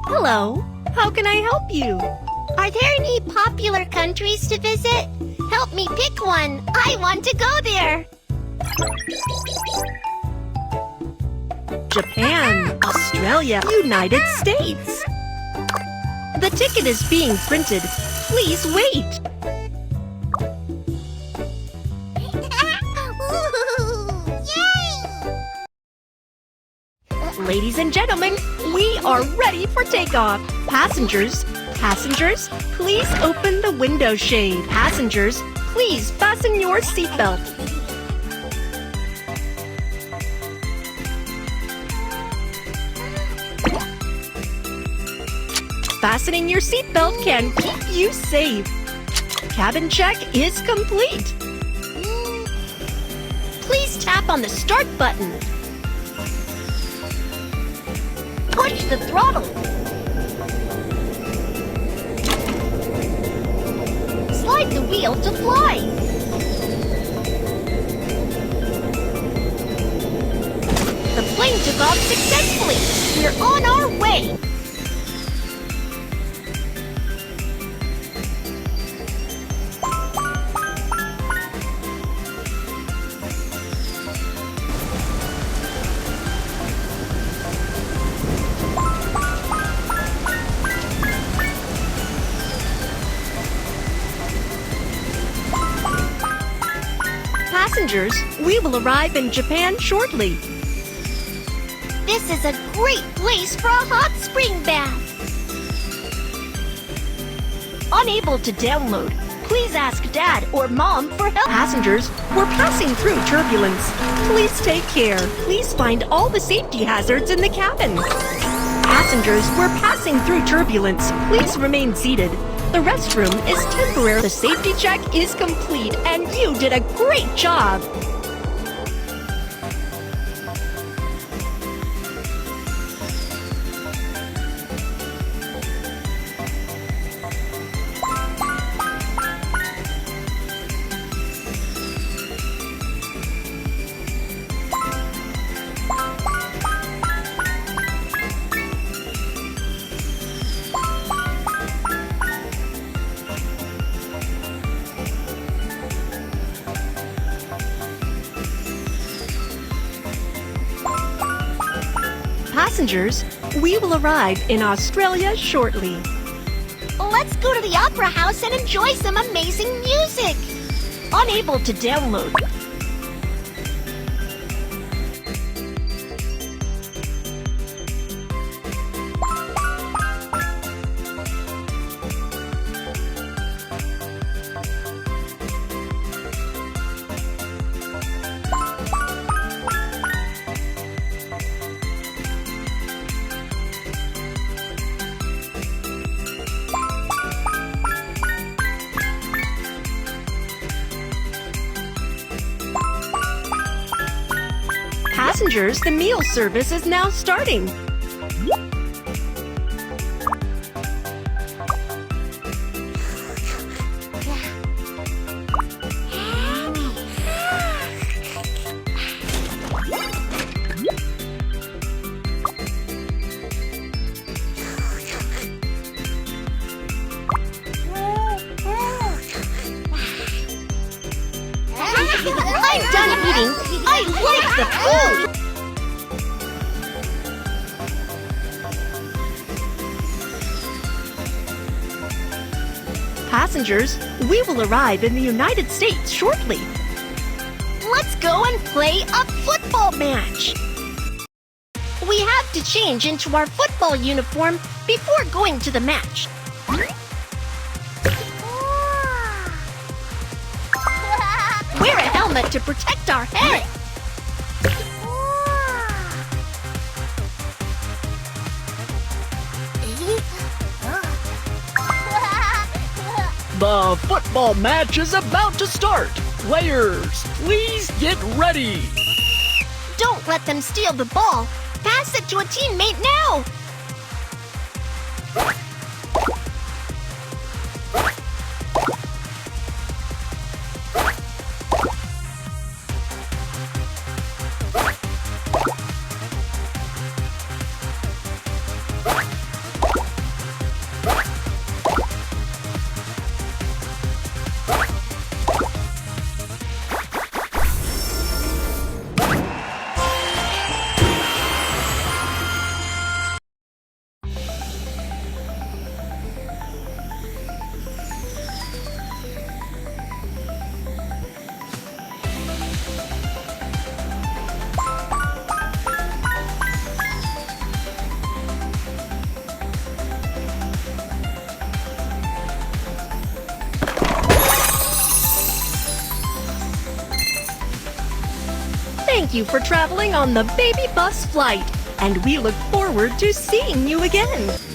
Hello, how can I help you? Are there any popular countries to visit? Help me pick one. I want to go there. Japan, Australia, United States. The ticket is being printed. Please wait. Ladies and gentlemen, we are ready for takeoff. Passengers, please open the window shade. Passengers, please fasten your seatbelt. Fastening your seatbelt can keep you safe. Cabin check is complete. Please tap on the start button. Push the throttle. Slide the wheel to fly. The plane took off successfully. We're on our way. Passengers, we will arrive in Japan shortly. This is a great place for a hot spring bath. Unable to download, please ask Dad or Mom for help. Passengers, we're passing through turbulence. Please take care. Please find all the safety hazards in the cabin. Passengers, we're passing through turbulence. Please remain seated. The restroom is temporary. The safety check is complete, and you did a great job. Passengers, we will arrive in Australia shortly. Let's go to the Opera House and enjoy some amazing music. Unable to download. Passengers, the meal service is now starting. I'm done eating. I like the food. Passengers, we will arrive in the United States shortly. Let's go and play a football match. We have to change into our football uniform before going to the match. Wear a helmet to protect our head. The football match is about to start. Players, please get ready. Don't let them steal the ball. Pass it to a teammate now. Thank you for traveling on the Baby Bus flight, and we look forward to seeing you again.